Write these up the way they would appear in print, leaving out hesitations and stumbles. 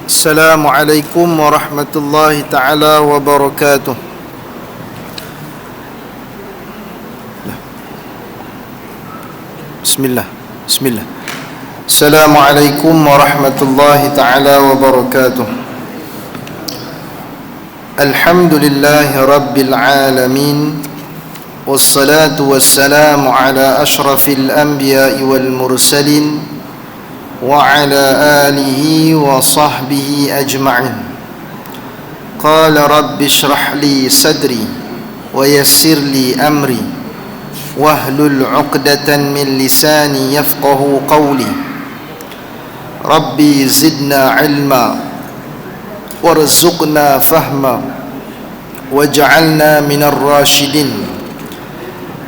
Assalamualaikum warahmatullahi ta'ala wabarakatuh. Bismillah. Assalamualaikum warahmatullahi ta'ala wabarakatuh. Alhamdulillahi rabbil alamin. Wassalatu wassalamu ala ashrafil anbiya'i wal mursalin wa ala alihi wa sahbihi ajma'in. Qala rabbi shrah li sadri wa yassir li amri wahlul 'uqdatan min lisani yafqahu qawli. Rabbi zidna 'ilma warzuqna fahma waj'alna minar rasyidin.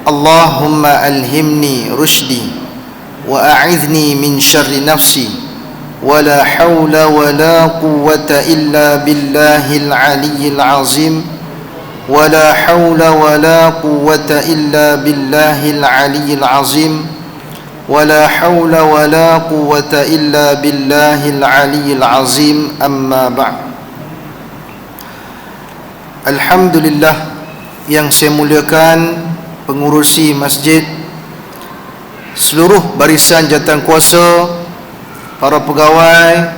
Allahumma alhimni rushdi wa a'idhni min syarri nafsi wa la hawla wa la quwwata illa billahil aliyyil azim wa la hawla wa la quwwata illa billahil aliyyil azim wa la hawla wa la quwwata illa billahil aliyyil azim. Amma ba'd. Alhamdulillah, yang saya muliakan pengurusi masjid, seluruh barisan jawatankuasa, para pegawai,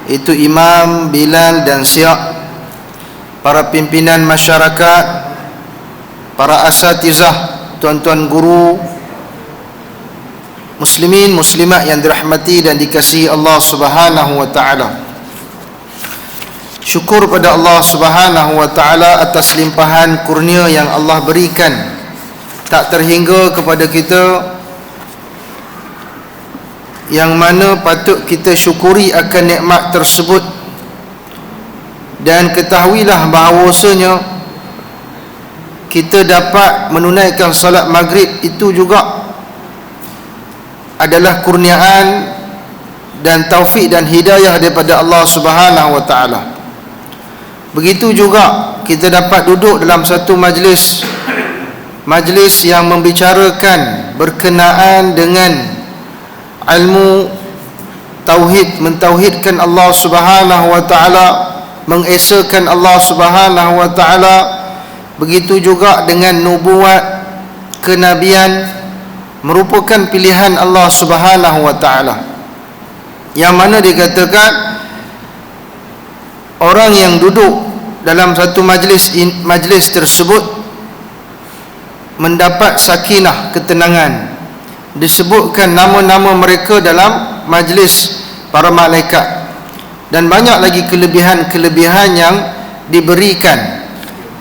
itu imam, bilal dan siap, para pimpinan masyarakat, para asatizah, tuan-tuan guru, muslimin muslimat yang dirahmati dan dikasihi Allah Subhanahu wa taala. Syukur pada Allah Subhanahu wa taala atas limpahan kurnia yang Allah berikan tak terhingga kepada kita, yang mana patut kita syukuri akan nikmat tersebut. Dan ketahuilah bahawasanya kita dapat menunaikan salat maghrib itu juga adalah kurniaan dan taufik dan hidayah daripada Allah Subhanahu wa taala. Begitu juga kita dapat duduk dalam satu majlis yang membicarakan berkenaan dengan ilmu tauhid, mentauhidkan Allah Subhanahu wa taala, mengesakan Allah Subhanahu wa taala. Begitu juga dengan nubuat, kenabian, merupakan pilihan Allah Subhanahu wa taala, yang mana dikatakan orang yang duduk dalam satu majlis tersebut mendapat sakinah, ketenangan. Disebutkan nama-nama mereka dalam majlis para malaikat, dan banyak lagi kelebihan-kelebihan yang diberikan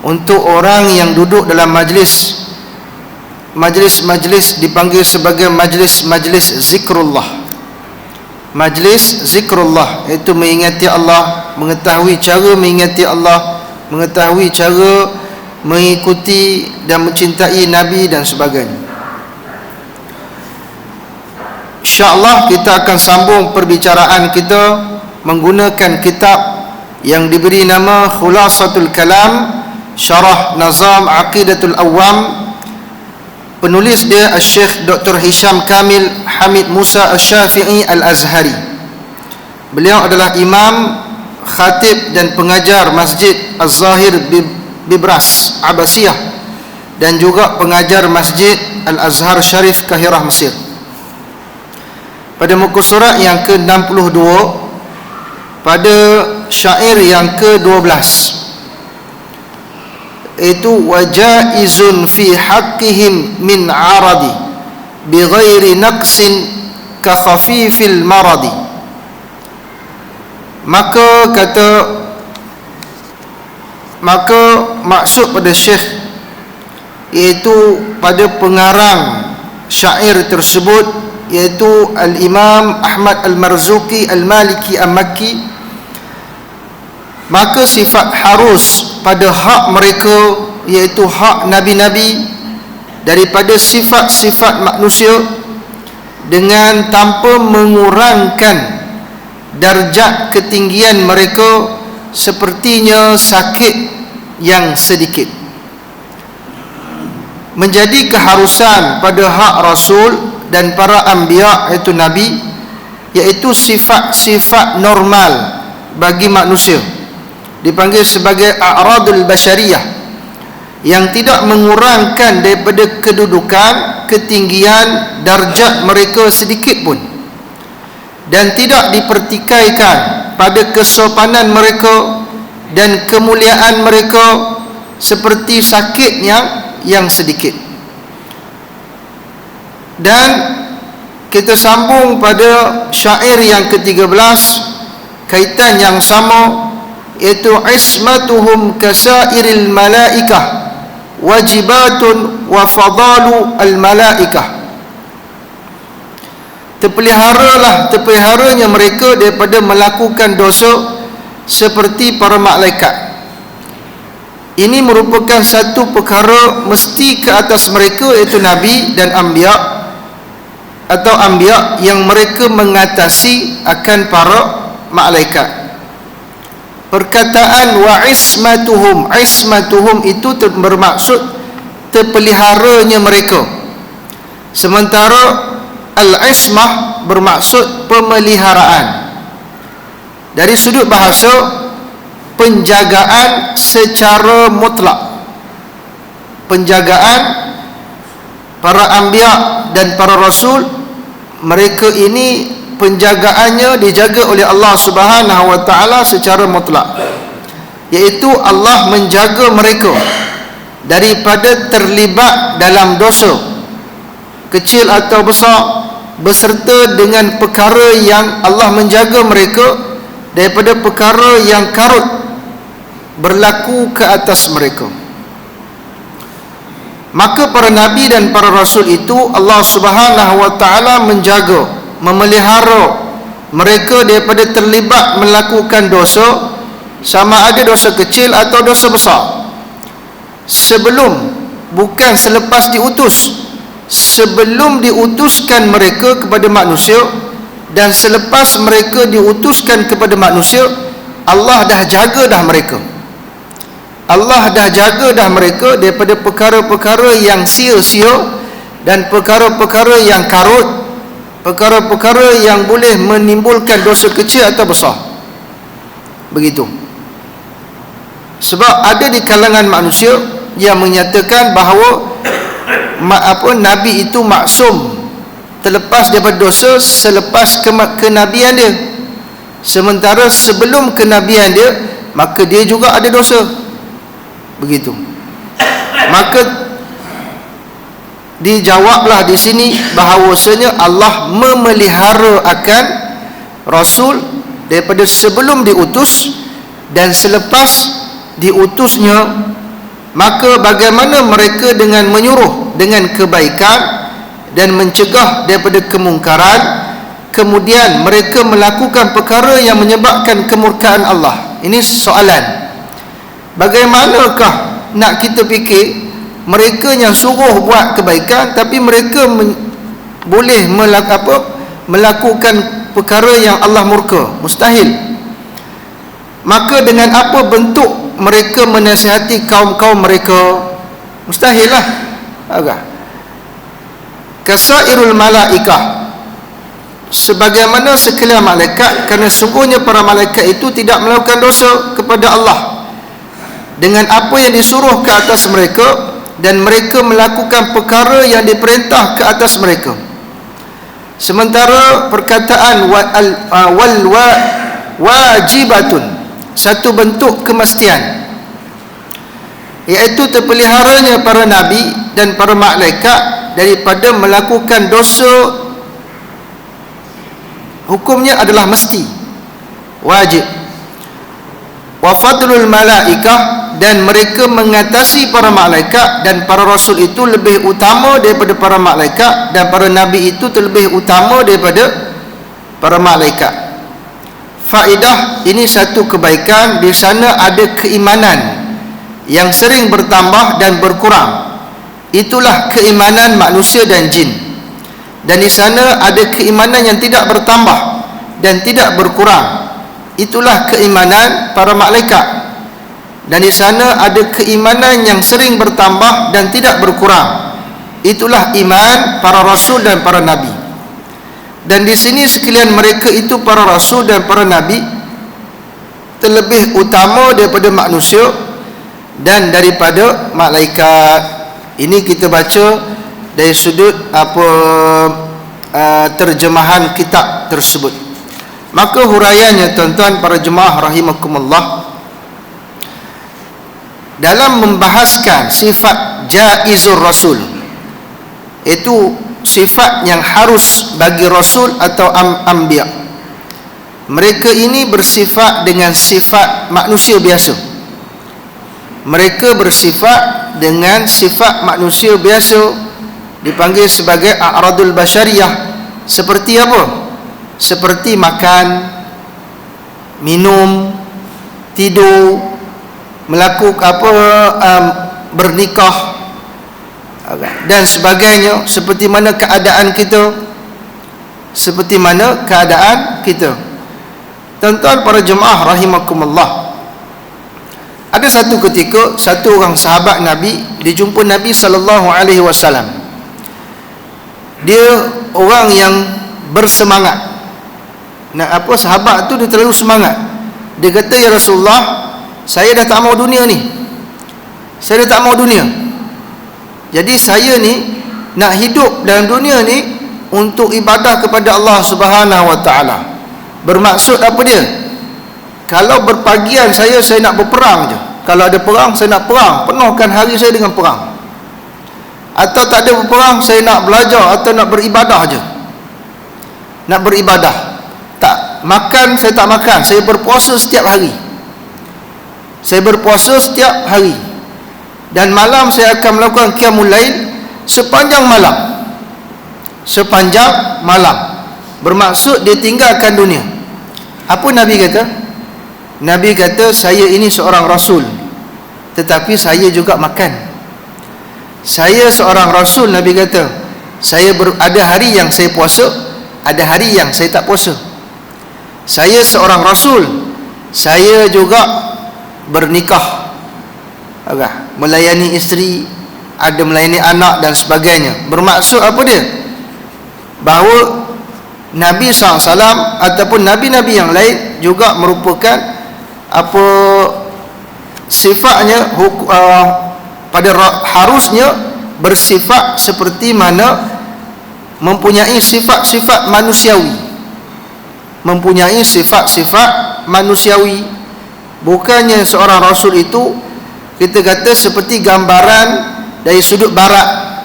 untuk orang yang duduk dalam majlis dipanggil sebagai majlis zikrullah. Majlis zikrullah iaitu mengingati Allah, mengetahui cara mengingati Allah, mengetahui cara mengikuti dan mencintai Nabi dan sebagainya. InsyaAllah kita akan sambung perbicaraan kita menggunakan kitab yang diberi nama Khulasatul Kalam Syarah Nazam Aqidatul Awam. Penulis dia Syekh Dr. Hisham Kamil Hamid Musa Asy-Syafi'i Al-Azhari. Beliau adalah imam, khatib dan pengajar Masjid Az-Zahir Bibras Abbasiyah, dan juga pengajar Masjid Al-Azhar Syarif Kahirah Mesir. Pada muka surat yang ke-62, pada syair yang ke-12, itu wajaizun fi haqqihim min aradi bighairi naqsin ka khafifil maradi. Maka maksud pada syekh, iaitu pada pengarang syair tersebut, iaitu Al-Imam Ahmad Al-Marzuki Al-Maliki Al-Makki, maka sifat harus pada hak mereka, iaitu hak Nabi-Nabi, daripada sifat-sifat manusia, dengan tanpa mengurangkan darjat ketinggian mereka, sepertinya sakit yang sedikit. Menjadi keharusan pada hak Rasul dan para anbiya, iaitu Nabi, iaitu sifat-sifat normal bagi manusia, dipanggil sebagai a'radul basyariyah, yang tidak mengurangkan daripada kedudukan, ketinggian, darjat mereka sedikit pun, dan tidak dipertikaikan pada kesopanan mereka dan kemuliaan mereka seperti sakitnya yang sedikit. Dan kita sambung pada syair yang ke-13, kaitan yang sama, iaitu ismatuhum kasairil malaikah wajibatun wa fadalu al malaikah. Terpeliharanya mereka daripada melakukan dosa seperti para malaikat. Ini merupakan satu perkara mesti ke atas mereka, iaitu nabi dan anbiya atau anbiya, yang mereka mengatasi akan para malaikat. Perkataan wa ismatuhum itu bermaksud terpeliharanya mereka, sementara al-ismah bermaksud pemeliharaan. Dari sudut bahasa, penjagaan secara mutlak. Penjagaan para anbiya dan para rasul, mereka ini penjagaannya dijaga oleh Allah Subhanahu wa taala secara mutlak, iaitu Allah menjaga mereka daripada terlibat dalam dosa kecil atau besar, beserta dengan perkara yang Allah menjaga mereka daripada perkara yang karut berlaku ke atas mereka. Maka para nabi dan para rasul itu Allah Subhanahu wa taala menjaga, memelihara mereka daripada terlibat melakukan dosa, sama ada dosa kecil atau dosa besar, sebelum, bukan selepas diutus, sebelum diutuskan mereka kepada manusia, dan selepas mereka diutuskan kepada manusia, Allah dah jaga dah mereka. Allah dah jaga dah mereka daripada perkara-perkara yang sia-sia dan perkara-perkara yang karut, perkara-perkara yang boleh menimbulkan dosa kecil atau besar. Begitu. Sebab ada di kalangan manusia yang menyatakan bahawa nabi itu maksum, terlepas daripada dosa selepas kenabian dia, sementara sebelum kenabian dia maka dia juga ada dosa. Begitu. Maka dijawablah di sini bahawasanya Allah memelihara akan rasul daripada sebelum diutus dan selepas diutusnya. Maka bagaimana mereka dengan menyuruh dengan kebaikan dan mencegah daripada kemungkaran, kemudian mereka melakukan perkara yang menyebabkan kemurkaan Allah. Ini soalan. Bagaimanakah nak kita fikir mereka yang suruh buat kebaikan tapi mereka boleh melakukan perkara yang Allah murka? Mustahil. Maka dengan apa bentuk mereka menasihati kaum-kaum mereka? Mustahil lah. Kasairul malaikah, sebagaimana sekalian malaikat, kerana sungguhnya para malaikat itu tidak melakukan dosa kepada Allah dengan apa yang disuruh ke atas mereka, dan mereka melakukan perkara yang diperintah ke atas mereka. Sementara perkataan wajibatun, satu bentuk kemestian, iaitu terpeliharanya para nabi dan para malaikat daripada melakukan dosa, hukumnya adalah mesti, wajib. Wa fadlul malaikah, dan mereka mengatasi para malaikat dan para rasul itu lebih utama daripada para malaikat, dan para nabi itu terlebih utama daripada para malaikat. Faedah ini satu kebaikan, di sana ada keimanan yang sering bertambah dan berkurang. Itulah keimanan manusia dan jin. Dan di sana ada keimanan yang tidak bertambah dan tidak berkurang. Itulah keimanan para malaikat. Dan di sana ada keimanan yang sering bertambah dan tidak berkurang. Itulah iman para rasul dan para nabi. Dan di sini sekalian mereka itu para rasul dan para nabi terlebih utama daripada manusia dan daripada malaikat. Ini kita baca dari sudut terjemahan kitab tersebut. Maka huraiannya, tuan-tuan para jemaah rahimakumullah, dalam membahaskan sifat jaizur rasul, itu sifat yang harus bagi rasul atau anbiya. Mereka ini bersifat dengan sifat manusia biasa. Mereka bersifat dengan sifat manusia biasa, dipanggil sebagai a'radul basyariyah. Seperti apa? Seperti makan, minum, tidur, bernikah dan sebagainya. Seperti mana keadaan kita, seperti mana keadaan kita. Tuan-tuan para jemaah rahimakumullah, ada satu ketika satu orang sahabat Nabi dijumpa Nabi SAW. Dia orang yang bersemangat. Sahabat tu dia terlalu semangat. Dia kata, ya Rasulullah, saya dah tak mau dunia ni. Saya dah tak mau dunia. Jadi saya ni nak hidup dalam dunia ni untuk ibadah kepada Allah Subhanahu Wa Taala. Bermaksud apa dia? Kalau berpagian saya nak berperang je. Kalau ada perang, saya nak perang, penuhkan hari saya dengan perang. Atau tak ada berperang, saya nak belajar atau nak beribadah je. Nak beribadah. Tak makan, saya tak makan, saya berpuasa setiap hari. Saya berpuasa setiap hari. Dan malam saya akan melakukan qiyamul lail sepanjang malam. Sepanjang malam. Bermaksud dia tinggalkan dunia. Apa Nabi kata? Nabi kata, saya ini seorang rasul, tetapi saya juga makan. Saya seorang rasul, Nabi kata, ada hari yang saya puasa, ada hari yang saya tak puasa. Saya seorang rasul, saya juga bernikah, melayani isteri, ada melayani anak dan sebagainya. Bermaksud apa dia? Bahawa Nabi SAW ataupun Nabi-Nabi yang lain juga merupakan sifatnya harusnya bersifat seperti mana mempunyai sifat-sifat manusiawi. Mempunyai sifat-sifat manusiawi. Bukannya seorang rasul itu kita kata seperti gambaran dari sudut barat,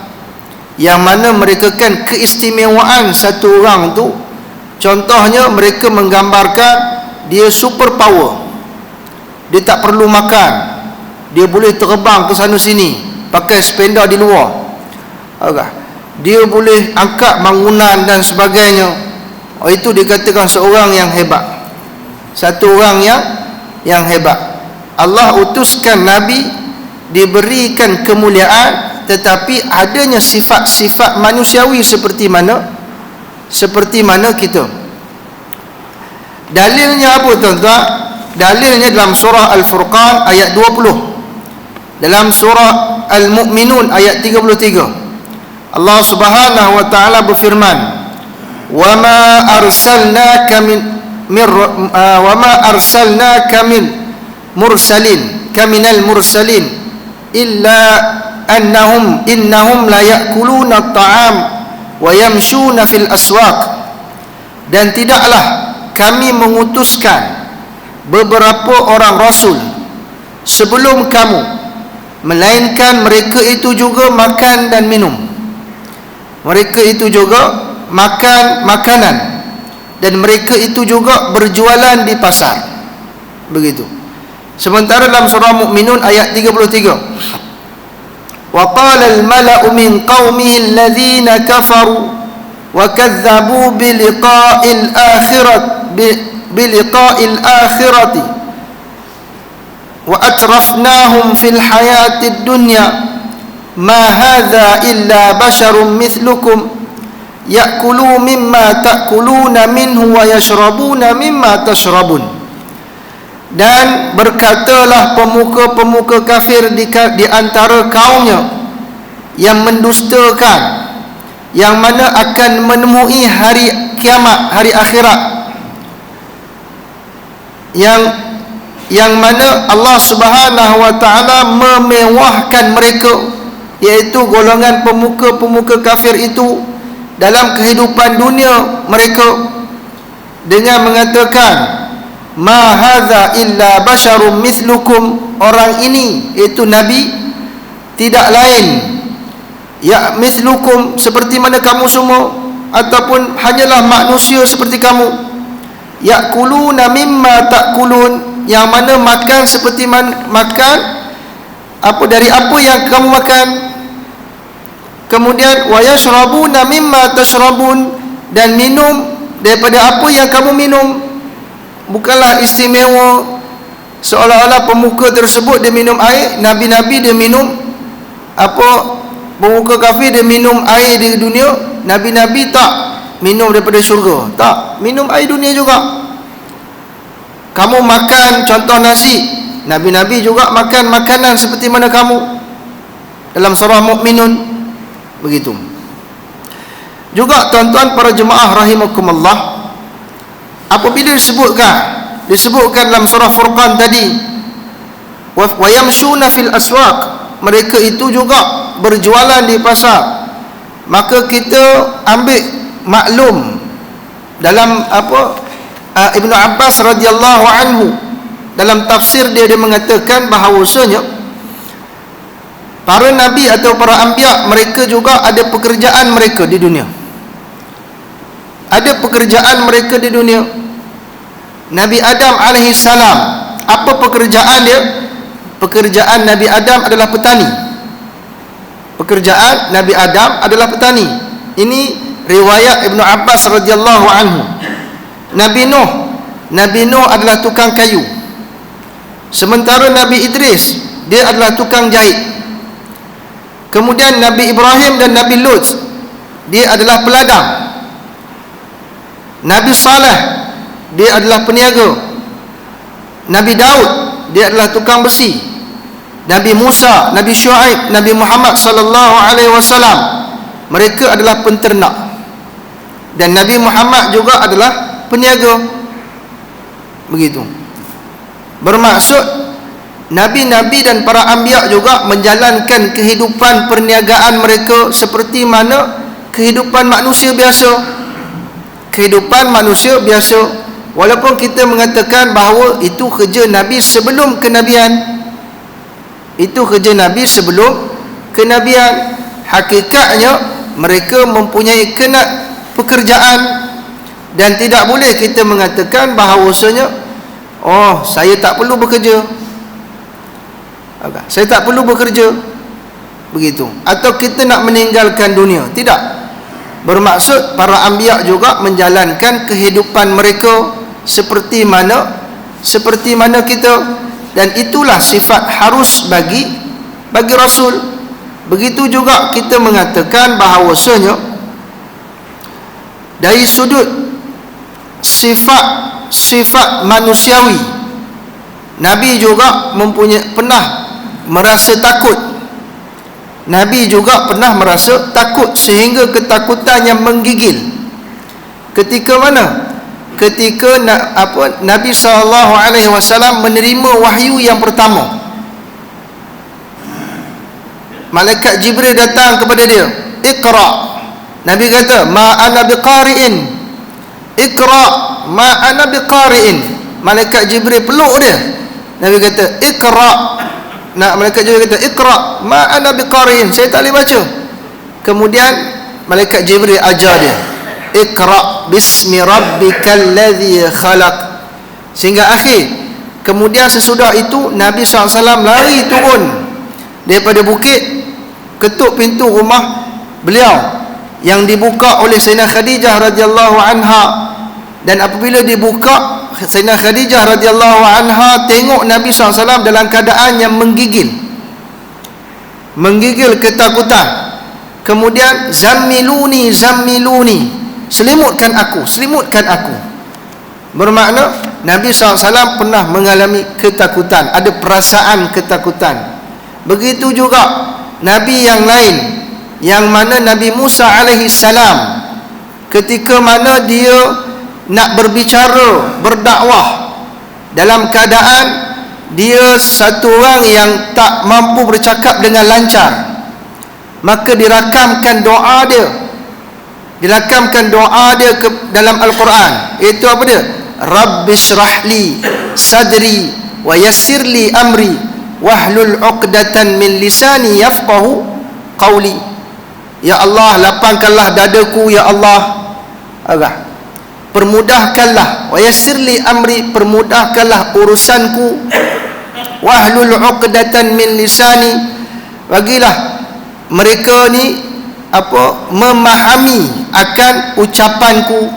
yang mana mereka kan keistimewaan satu orang tu. Contohnya mereka menggambarkan dia super power. Dia tak perlu makan, dia boleh terbang ke sana sini pakai sepeda di luar. Dia boleh angkat bangunan dan sebagainya. Itu dikatakan seorang yang hebat. Satu orang yang hebat. Allah utuskan Nabi, diberikan kemuliaan, tetapi adanya sifat-sifat manusiawi seperti mana kita. Dalilnya apa, tuan-tuan? Dalilnya dalam surah Al-Furqan ayat 20. Dalam surah Al-Mu'minun ayat 33. Allah Subhanahu wa taala berfirman, "Wa ma arsalnaka kaminal mursalin illa innahum la ya'kuluna at-ta'am wa yamshuna fil aswaq." Dan tidaklah kami mengutuskan beberapa orang rasul sebelum kamu, melainkan mereka itu juga makan dan minum. Mereka itu juga makan makanan, dan mereka itu juga berjualan di pasar. Begitu. Sementara dalam surah Mu'minun ayat 33, wa qala al-mala'u min qaumihi alladhina kafaru wa kadzabu bi liqa'il akhirati wa atrafnahum fil hayatid dunya ma hadza illa basharun mithlukum ya'kulu mimma ta'kuluna minhu wa yashrabuna mimma tashrabun. Dan berkatalah pemuka-pemuka kafir di antara kaumnya yang mendustakan, yang mana akan menemui hari kiamat, hari akhirat, yang yang mana Allah Subhanahu wa taala memewahkan mereka, iaitu golongan pemuka-pemuka kafir itu dalam kehidupan dunia mereka dengan mengatakan ma hadza illa basyarum mithlukum, orang ini iaitu nabi tidak lain ya mithlukum, seperti mana kamu semua, ataupun hanyalah manusia seperti kamu. Yakuluna mimma takulun, yang mana makan seperti makan apa dari apa yang kamu makan. Kemudian wa yashrabuna mimma tashrabun, dan minum daripada apa yang kamu minum. Bukanlah istimewa seolah-olah pemuka tersebut dia minum air, nabi-nabi dia minum apa, pemuka kafir dia minum air di dunia, nabi-nabi tak minum daripada syurga, tak, minum air dunia juga. Kamu makan contoh nasi, nabi-nabi juga makan makanan seperti mana kamu, dalam surah Mukminun begitu. Juga tuan-tuan para jemaah rahimakumullah, apabila disebutkan dalam surah Furqan tadi, wa yamshuna fil aswaq, mereka itu juga berjualan di pasar, maka kita ambil maklum dalam apa Ibnu Abbas radhiyallahu anhu dalam tafsir dia mengatakan bahawasanya para nabi atau para anbiya mereka juga ada pekerjaan mereka di dunia. Ada pekerjaan mereka di dunia. Nabi Adam alaihi salam, apa pekerjaan dia? Pekerjaan Nabi Adam adalah petani. Pekerjaan Nabi Adam adalah petani. Ini riwayat Ibnu Abbas radhiyallahu anhu. Nabi Nuh adalah tukang kayu. Sementara Nabi Idris dia adalah tukang jahit. Kemudian Nabi Ibrahim dan Nabi Lut dia adalah peladang. Nabi Saleh dia adalah peniaga. Nabi Daud dia adalah tukang besi. Nabi Musa, Nabi Syuaib, Nabi Muhammad sallallahu alaihi wasallam mereka adalah penternak. Dan Nabi Muhammad juga adalah peniaga. Begitu. Bermaksud nabi-nabi dan para anbiya juga menjalankan kehidupan perniagaan mereka seperti mana kehidupan manusia biasa. Kehidupan manusia biasa, walaupun kita mengatakan bahawa itu kerja nabi sebelum kenabian. Itu kerja nabi sebelum kenabian. Hakikatnya mereka mempunyai pekerjaan, dan tidak boleh kita mengatakan bahawasanya oh saya tak perlu bekerja, saya tak perlu bekerja begitu, atau kita nak meninggalkan dunia. Tidak. Bermaksud para anbiya juga menjalankan kehidupan mereka seperti mana kita, dan itulah sifat harus bagi rasul. Begitu juga kita mengatakan bahawasanya dari sudut sifat manusiawi, Nabi juga pernah merasa takut. Nabi juga pernah merasa takut sehingga ketakutan yang menggigil. Ketika mana? Ketika Nabi SAW menerima wahyu yang pertama. Malaikat Jibril datang kepada dia, Iqra. Nabi kata, ma ana biqari'in. Iqra ma ana biqari'in. Malaikat Jibril peluk dia. Nabi kata, Iqra. Malaikat Jibril kata, Iqra ma ana biqari'in, saya tak boleh baca. Kemudian malaikat Jibril ajar dia, Iqra bismi rabbikal ladzi khalaq, sehingga akhir. Kemudian sesudah itu Nabi SAW lari turun daripada bukit, ketuk pintu rumah beliau yang dibuka oleh Sayyidina Khadijah radhiyallahu anha. Dan apabila dibuka, Sayyidina Khadijah radhiyallahu anha tengok Nabi SAW dalam keadaan yang menggigil ketakutan. Kemudian zammiluni, selimutkan aku. Bermakna Nabi SAW pernah mengalami ketakutan, ada perasaan ketakutan. Begitu juga Nabi yang lain, yang mana Nabi Musa alaihi salam, ketika mana dia nak berbicara, berdakwah dalam keadaan dia satu orang yang tak mampu bercakap dengan lancar, maka dirakamkan doa dia, ke dalam Al-Quran, iaitu apa dia? Rabbi syrahli sadri wa yassirli amri wahlul 'uqdatan min lisani yafqahu qawli. Ya Allah, lapangkanlah dadaku, ya Allah, permudahkanlah, wa yassirli amri, permudahkanlah urusanku, wahlul 'uqdatan min lisani, bagilah mereka ni memahami akan ucapanku,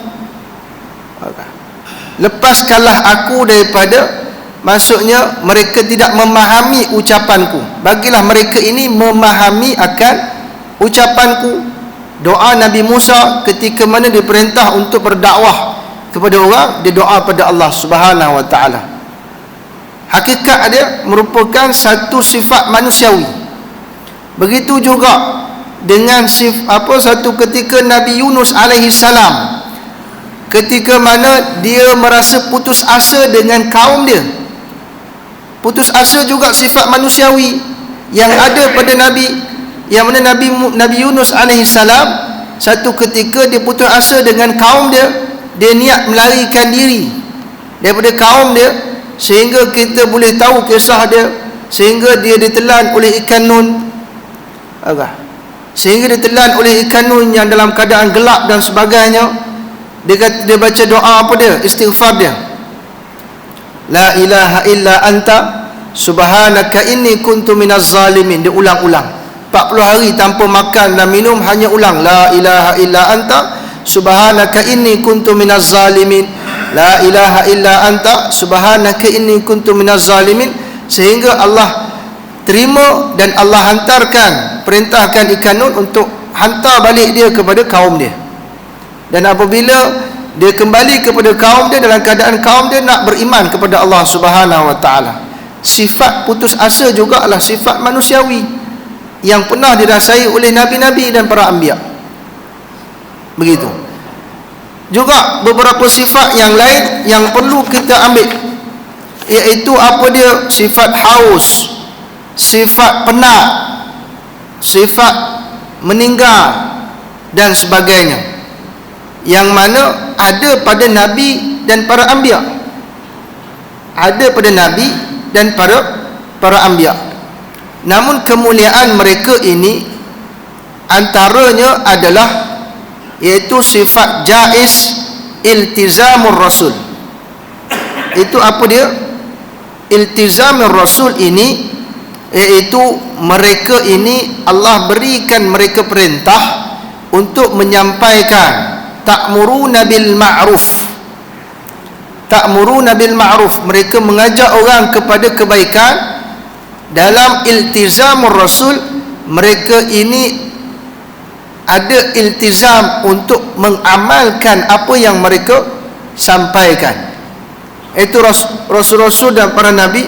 lepaskanlah aku daripada, maksudnya mereka tidak memahami ucapanku, bagilah mereka ini memahami akan ucapanku. Doa Nabi Musa ketika mana diperintah untuk berdakwah kepada orang, dia doa pada Allah Subhanahu wa taala. Hakikat dia merupakan satu sifat manusiawi. Begitu juga dengan satu ketika Nabi Yunus alaihi salam, ketika mana dia merasa putus asa dengan kaum dia. Putus asa juga sifat manusiawi yang ada pada Nabi, yang mana Nabi Yunus alaihi salam satu ketika dia putus asa dengan kaum dia, dia niat melarikan diri daripada kaum dia, sehingga kita boleh tahu kisah dia, sehingga dia ditelan oleh ikan nun, sehingga ditelan oleh ikan nun yang dalam keadaan gelap dan sebagainya. Dia baca doa apa dia? Istighfar dia, la ilaha illa anta subhanaka inni kuntu minaz zalimin. Dia ulang-ulang 40 hari tanpa makan dan minum, hanya ulang la ilaha illa anta subhanaka inni kuntu minaz zalimin, la ilaha illa anta subhanaka inni kuntu minaz zalimin, sehingga Allah terima dan Allah perintahkan ikan nun untuk hantar balik dia kepada kaum dia. Dan apabila dia kembali kepada kaum dia, dalam keadaan kaum dia nak beriman kepada Allah Subhanahu wa taala. Sifat putus asa juga adalah sifat manusiawi yang pernah dirasai oleh nabi-nabi dan para anbiya. Begitu juga beberapa sifat yang lain yang perlu kita ambil, iaitu apa dia? Sifat haus, sifat penat, sifat meninggal dan sebagainya, yang mana ada pada Nabi dan para anbiya, ada pada Nabi dan para anbiya. Namun kemuliaan mereka ini antaranya adalah, iaitu sifat jaiz iltizamur rasul. Itu apa dia? Iltizamur rasul ini, iaitu mereka ini Allah berikan mereka perintah untuk menyampaikan ta'muruna bil ma'ruf. Ta'muruna bil ma'ruf, mereka mengajak orang kepada kebaikan. Dalam iltizamur rasul, mereka ini ada iltizam untuk mengamalkan apa yang mereka sampaikan. Itu rasul-rasul dan para nabi,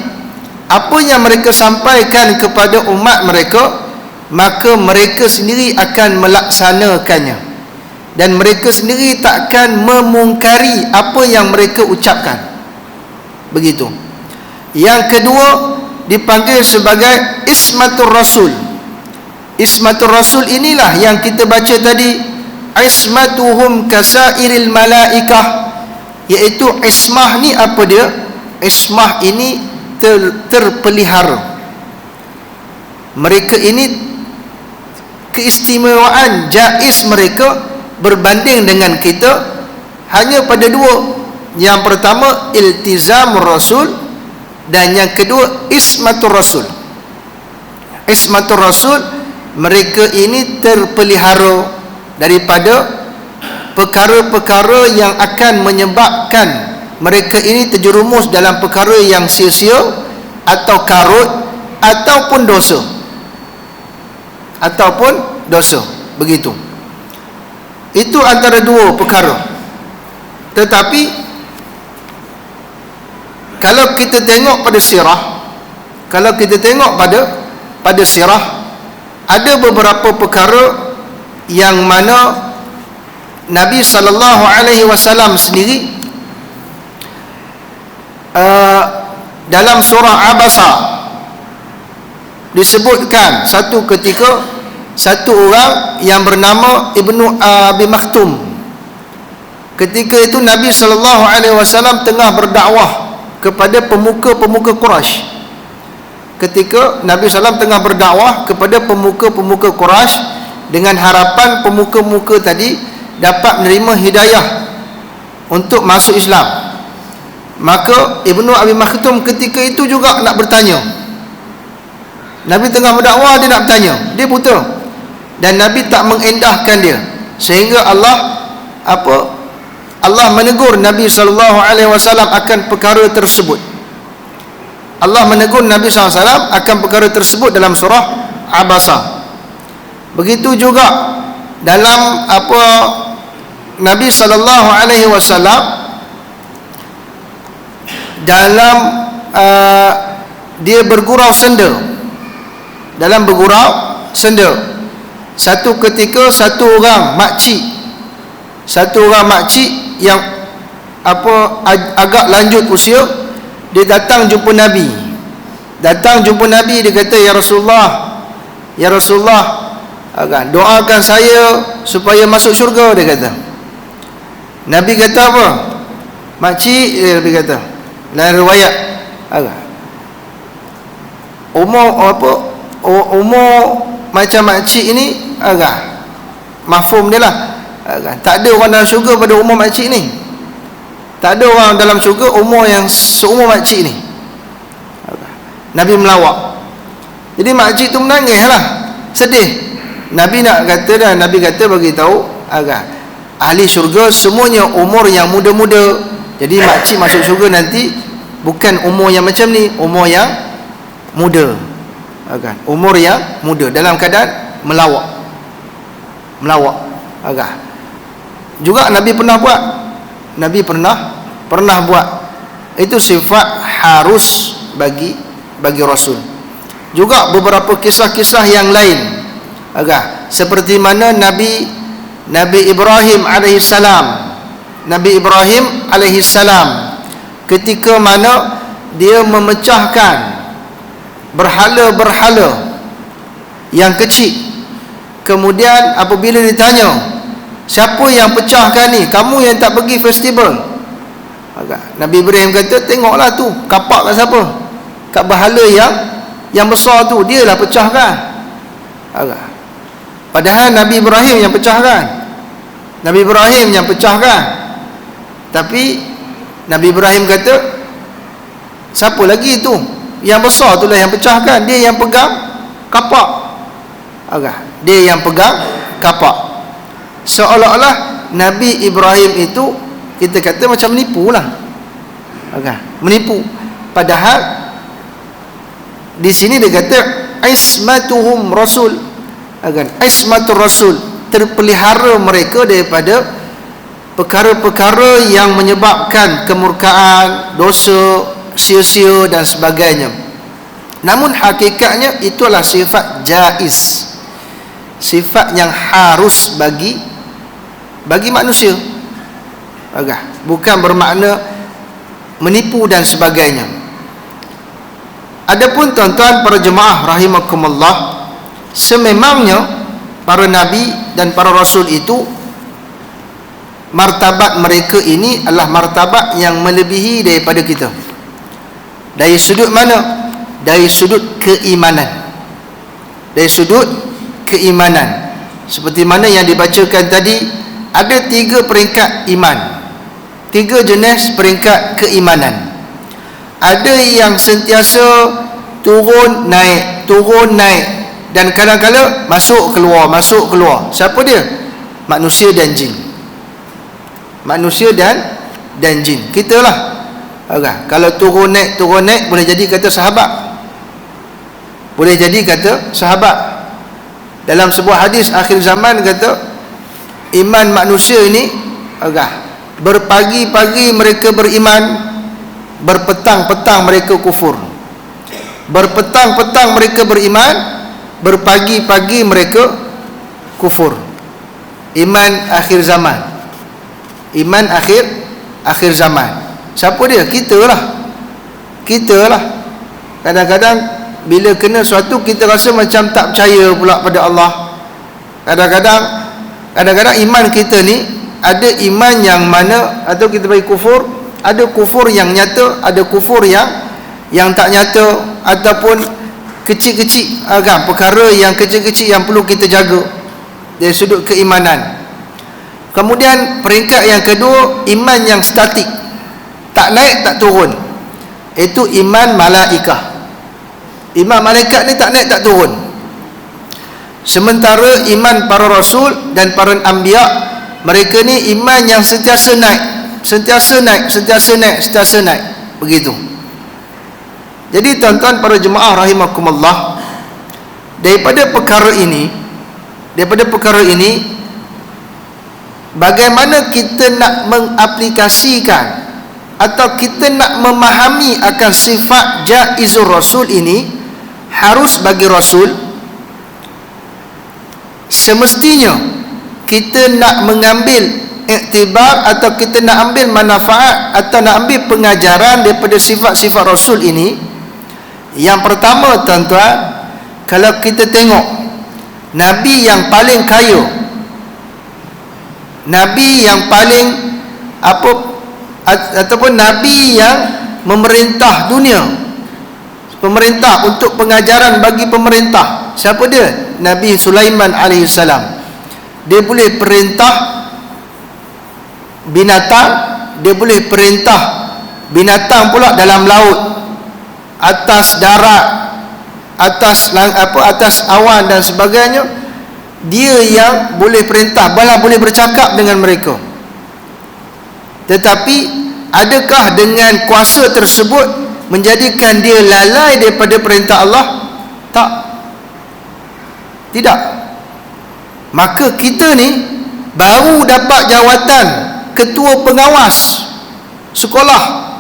apa yang mereka sampaikan kepada umat mereka, maka mereka sendiri akan melaksanakannya, dan mereka sendiri takkan memungkari apa yang mereka ucapkan. Begitu. Yang kedua dipanggil sebagai ismatur rasul. Ismatur rasul inilah yang kita baca tadi, ismatuhum kasairil malaikah, iaitu ismah ni apa dia? Ismah ini terpelihara. Mereka ini keistimewaan jaiz mereka berbanding dengan kita hanya pada dua. Yang pertama iltizamur rasul, dan yang kedua ismatur rasul. Ismatur rasul, mereka ini terpelihara daripada perkara-perkara yang akan menyebabkan mereka ini terjerumus dalam perkara yang sia-sia atau karut ataupun dosa. Begitu. Itu antara dua perkara. Tetapi kalau kita tengok pada sirah, pada sirah, ada beberapa perkara yang mana Nabi sallallahu alaihi wasallam sendiri dalam surah Abasa disebutkan satu ketika satu orang yang bernama Ibnu Abi Maktum. Ketika itu Nabi SAW tengah berdakwah kepada pemuka-pemuka Quraisy. Ketika Nabi SAW tengah berdakwah kepada pemuka-pemuka Quraisy dengan harapan pemuka-pemuka tadi dapat menerima hidayah untuk masuk Islam. Maka Ibnu Abi Maktum ketika itu juga nak bertanya. Nabi tengah berdakwah, dia nak bertanya, dia buta, dan Nabi tak mengendahkan dia, sehingga Allah menegur Nabi SAW akan perkara tersebut. Allah menegur Nabi SAW akan perkara tersebut dalam surah Abasa. Begitu juga dalam Nabi SAW dalam dia bergurau senda, dalam bergurau senda, satu ketika satu orang makcik yang agak lanjut usia, dia datang jumpa Nabi. Dia kata, ya Rasulullah, doakan saya supaya masuk syurga, dia kata. Nabi kata apa? Makcik, dia kata, dalam riwayat umur macam makcik ini mafhum dia lah. Tak ada orang dalam syurga pada umur makcik ni. Tak ada orang dalam syurga umur yang seumur makcik ni. Nabi melawak. Jadi makcik tu menangis lah, sedih. Nabi kata bagi tahu ahli syurga semuanya umur yang muda-muda. Jadi makcik masuk syurga nanti bukan umur yang macam ni, umur yang muda. Umur yang muda dalam keadaan melawak. Juga Nabi pernah buat. Nabi pernah buat. Itu sifat harus bagi Rasul. Juga beberapa kisah-kisah yang lain, seperti mana Nabi Ibrahim alaihissalam ketika mana dia memecahkan berhala-berhala yang kecil. Kemudian apabila ditanya, siapa yang pecahkan ni? Kamu yang tak pergi festival. Nabi Ibrahim kata, tengoklah tu, kapak kat siapa? Kat berhala yang besar tu, dia lah pecahkan. Padahal Nabi Ibrahim yang pecahkan. Tapi Nabi Ibrahim kata, siapa lagi tu? Yang besar tu lah yang pecahkan, dia yang pegang kapak. Seolah-olah Nabi Ibrahim itu, kita kata macam menipu lah. Menipu. Padahal di sini dia kata ismatuhum rasul. Ismatur rasul, terpelihara mereka daripada perkara-perkara yang menyebabkan kemurkaan, dosa, sia-sia dan sebagainya. Namun hakikatnya itulah sifat jaiz, sifat yang harus bagi manusia. Bukan bermakna menipu dan sebagainya. Adapun tuan-tuan para jemaah rahimakumullah, sememangnya para nabi dan para rasul itu, martabat mereka ini adalah martabat yang melebihi daripada kita. Dari sudut mana? Dari sudut keimanan. Seperti mana yang dibacakan tadi, ada 3 peringkat iman, 3 jenis peringkat keimanan. Ada yang sentiasa turun naik, dan kadang-kadang masuk keluar. Siapa dia? Manusia dan jin. Kita lah. Kalau turun naik boleh jadi kata sahabat. Dalam sebuah hadis akhir zaman kata, iman manusia ini berpagi-pagi mereka beriman, berpetang-petang mereka kufur. Berpetang-petang mereka beriman, berpagi-pagi mereka kufur. Iman akhir zaman. Siapa dia? Kita lah. kita lah. Kadang-kadang bila kena sesuatu kita rasa macam tak percaya pula pada Allah. Kadang-kadang iman kita ni ada iman yang mana atau kita bagi kufur, ada kufur yang nyata, ada kufur yang tak nyata, ataupun kecil-kecil kan, perkara yang kecil-kecil yang perlu kita jaga dari sudut keimanan. Kemudian peringkat yang kedua, iman yang statik, tak naik tak turun, itu iman malaikah. Iman malaikat ni tak naik tak turun. Sementara iman para rasul dan para anbiya, mereka ni iman yang sentiasa naik, sentiasa naik, sentiasa naik, sentiasa naik, begitu. Jadi tuan-tuan para jemaah rahimakumullah, daripada perkara ini bagaimana kita nak mengaplikasikan atau kita nak memahami akan sifat jaizur rasul ini, harus bagi rasul semestinya kita nak mengambil iktibar atau kita nak ambil manfaat atau nak ambil pengajaran daripada sifat-sifat rasul ini. Yang pertama tuan-tuan, kalau kita tengok nabi yang paling kaya, nabi yang paling ataupun nabi yang memerintah dunia, pemerintah untuk pengajaran bagi pemerintah, siapa dia? Nabi Sulaiman alaihissalam. Dia boleh perintah binatang, dia boleh perintah binatang pula dalam laut, atas darat, atas awan dan sebagainya. Dia yang boleh perintah, malah boleh bercakap dengan mereka. Tetapi adakah dengan kuasa tersebut menjadikan dia lalai daripada perintah Allah? Tak. Tidak. Maka kita ni baru dapat jawatan ketua pengawas sekolah,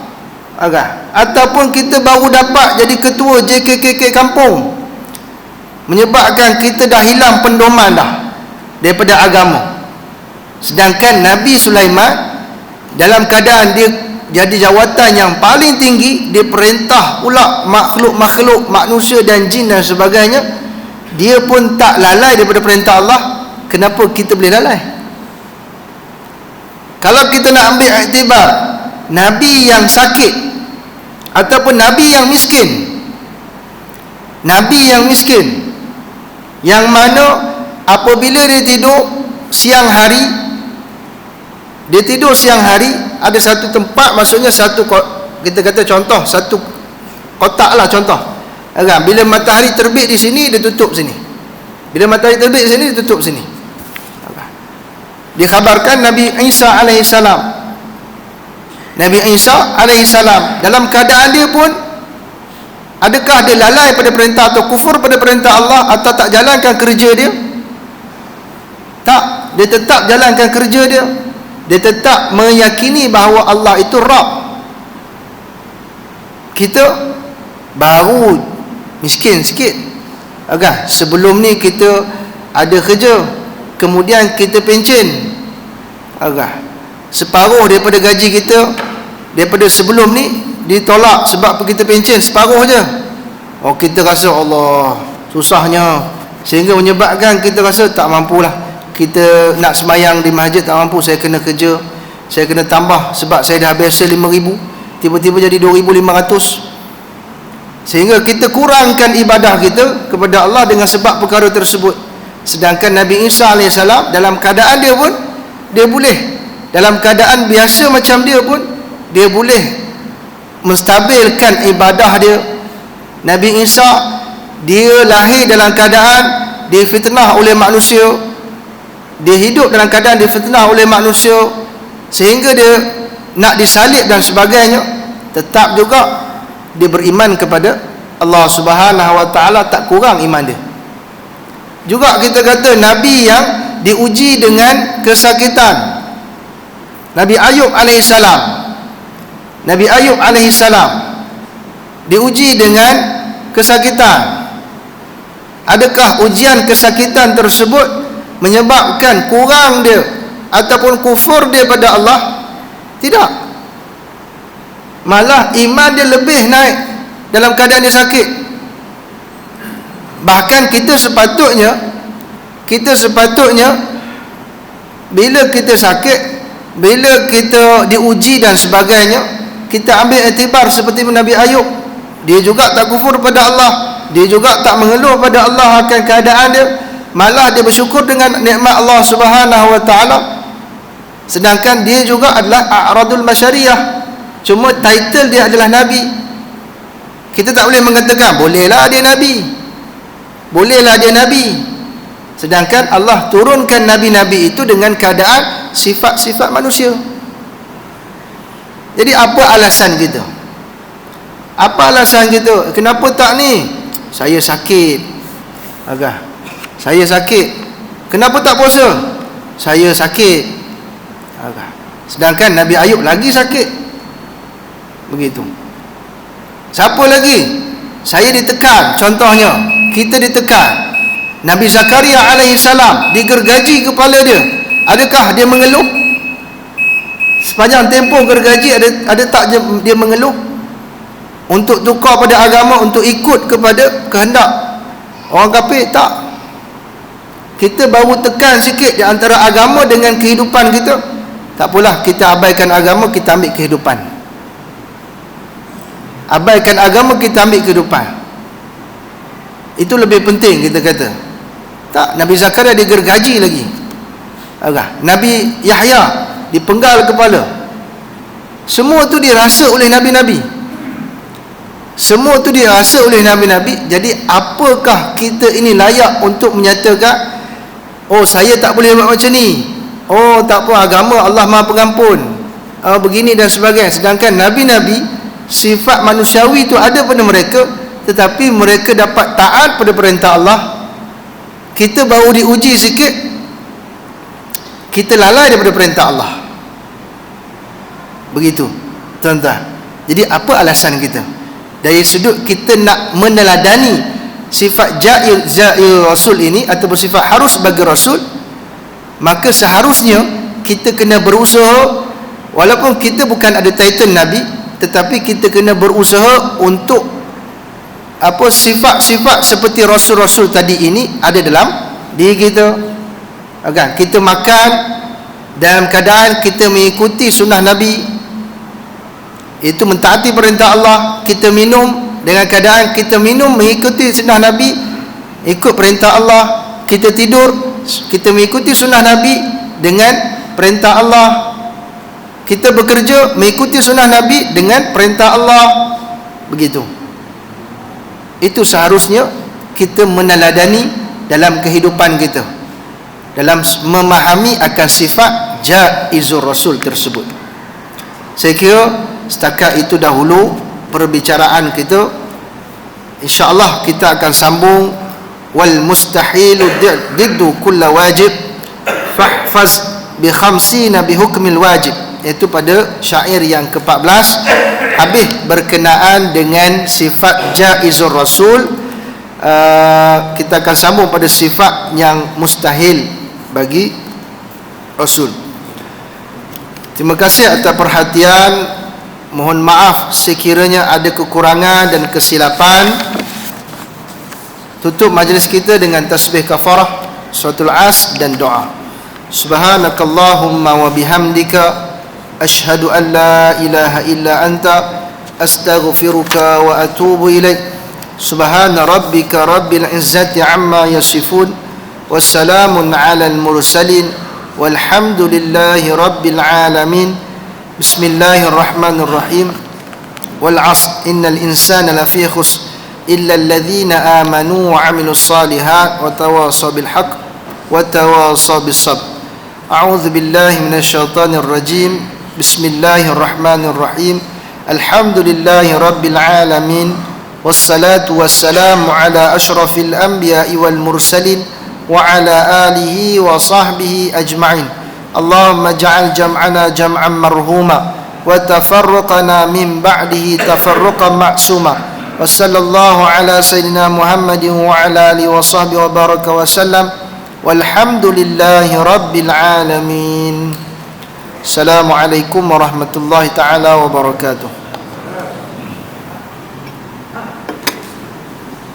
ataupun kita baru dapat jadi ketua JKKK kampung, menyebabkan kita dah hilang pendoman dah daripada agama. Sedangkan Nabi Sulaiman dalam keadaan dia jadi jawatan yang paling tinggi, dia perintah pula makhluk-makhluk, manusia dan jin dan sebagainya, dia pun tak lalai daripada perintah Allah. Kenapa kita boleh lalai? Kalau kita nak ambil iktibar nabi yang sakit ataupun nabi yang miskin, nabi yang miskin yang mana apabila dia tidur siang hari, ada satu tempat, maksudnya satu, kita kata contoh, satu kotak lah contoh, kan? Bila matahari terbit di sini, dia tutup sini. Bila matahari terbit di sini, dia tutup sini. Dikhabarkan Nabi Isa alaihissalam, Nabi Isa alaihissalam dalam keadaan dia pun, adakah dia lalai pada perintah atau kufur pada perintah Allah atau tak jalankan kerja dia? Tak, dia tetap jalankan kerja dia. Dia tetap meyakini bahawa Allah itu Rabb. Kita baru miskin sikit, sebelum ni kita ada kerja, kemudian kita pencen, separuh daripada gaji kita daripada sebelum ni ditolak sebab kita pencen separuh je. Kita rasa Allah susahnya, sehingga menyebabkan kita rasa tak mampulah. Kita nak semayang di masjid tak mampu, saya kena kerja, saya kena tambah sebab saya dah biasa 5,000, tiba-tiba jadi 2,500, sehingga kita kurangkan ibadah kita kepada Allah dengan sebab perkara tersebut. Sedangkan Nabi Isa AS dalam keadaan dia pun, dia boleh, dalam keadaan biasa macam dia pun, dia boleh menstabilkan ibadah dia. Nabi Isa, dia lahir dalam keadaan dia fitnah oleh manusia, dia hidup dalam keadaan difitnah oleh manusia, sehingga dia nak disalib dan sebagainya, tetap juga dia beriman kepada Allah Subhanahu Wa Taala, tak kurang iman dia. Juga kita kata Nabi yang diuji dengan kesakitan, Nabi Ayub alaihissalam. Nabi Ayub alaihissalam diuji dengan kesakitan. Adakah ujian kesakitan tersebut menyebabkan kurang dia ataupun kufur dia pada Allah? Tidak. malah iman dia lebih naik dalam keadaan dia sakit. Bahkan kita sepatutnya bila kita sakit, bila kita diuji dan sebagainya, kita ambil iktibar seperti Nabi Ayub. Dia juga tak kufur pada Allah, dia juga tak mengeluh pada Allah akan keadaan dia, malah dia bersyukur dengan nikmat Allah Subhanahu wa taala. Sedangkan dia juga adalah a'radul masyariyah, cuma title dia adalah nabi. Kita tak boleh mengatakan bolehlah dia nabi, sedangkan Allah turunkan nabi-nabi itu dengan keadaan sifat-sifat manusia. Jadi apa alasan kita? Kenapa tak ni? Saya sakit. Saya sakit. Kenapa tak puasa? Saya sakit. Sedangkan Nabi Ayub lagi sakit. Begitu. Siapa lagi? Saya ditekan. Contohnya, kita ditekan. Nabi Zakaria alaihi salam digergaji kepala dia. Adakah dia mengeluh? Sepanjang tempoh gergaji ada tak dia mengeluh? Untuk tukar pada agama, untuk ikut kepada kehendak orang kafir? Tak. Kita baru tekan sikit di antara agama dengan kehidupan kita. Tak apalah, kita abaikan agama, kita ambil kehidupan. Abaikan agama, kita ambil kehidupan. Itu lebih penting, kita kata. Tak, Nabi Zakaria digergaji lagi. Nabi Yahya dipenggal kepala. Semua tu dirasa oleh nabi-nabi. Jadi apakah kita ini layak untuk menyatakan, oh saya tak boleh buat macam ni, oh tak apa, agama Allah Maha Pengampun, begini dan sebagainya. Sedangkan nabi-nabi, sifat manusiawi itu ada pada mereka, tetapi mereka dapat taat pada perintah Allah. Kita baru diuji sikit, kita lalai daripada perintah Allah. Begitu, tuan-tuan. Jadi apa alasan kita? Dari sudut kita nak meneladani sifat ja'il Rasul ini, atau bersifat harus bagi Rasul, maka seharusnya kita kena berusaha, walaupun kita bukan ada title Nabi, tetapi kita kena berusaha untuk sifat-sifat seperti Rasul-Rasul tadi ini ada dalam diri kita. Kita makan dalam keadaan kita mengikuti sunnah Nabi, itu mentaati perintah Allah. Kita minum dengan keadaan kita minum mengikuti sunnah Nabi, ikut perintah Allah. Kita tidur, kita mengikuti sunnah Nabi dengan perintah Allah. Kita bekerja, mengikuti sunnah Nabi dengan perintah Allah. Begitu. Itu seharusnya kita meneladani dalam kehidupan kita, dalam memahami akan sifat jaizur Rasul tersebut. Saya kira setakat itu dahulu perbicaraan kita. InsyaAllah kita akan sambung. Wal mustahilu diddu kulla wajib fahfaz bi khamsina bi hukmil wajib, iaitu pada syair yang ke-14, habis berkenaan dengan sifat jaizur Rasul. Kita akan sambung pada sifat yang mustahil bagi Rasul. Terima kasih atas perhatian. Mohon maaf sekiranya ada kekurangan dan kesilapan. Tutup majlis kita dengan tasbih kafarah, suratul As dan doa. Subhanakallahumma wa bihamdika asyhadu an la ilaha illa anta astaghfiruka wa atubu ilaik. Subhana rabbika rabbil izzati amma yasifun, wassalamun alal mursalin, walhamdulillahi rabbil alamin. Bismillahirrahmanirrahim. Wal 'asr innal insana lafi khusr illa alladhina amanu wa 'amilus salihat wa tawasaw bil haqq wa tawasaw bis sabr. A'udzu billahi minasy syaithanir rajim. Bismillahirrahmanirrahim. Alhamdulillahi rabbil alamin, wassalatu wassalamu ala asyrafil anbiya'i wal mursalin wa ala alihi wa sahbihi ajma'in. Allahumma ja'al jam'ana jam'an marhuma wa tafarruqana min ba'dihi tafarruqan ma'suma. Wa sallallahu ala sayyidina Muhammadin wa ala alihi wa sahbihi wa baraka wa sallam. Walhamdulillahi rabbil alamin. Assalamualaikum warahmatullahi taala wabarakatuh. hak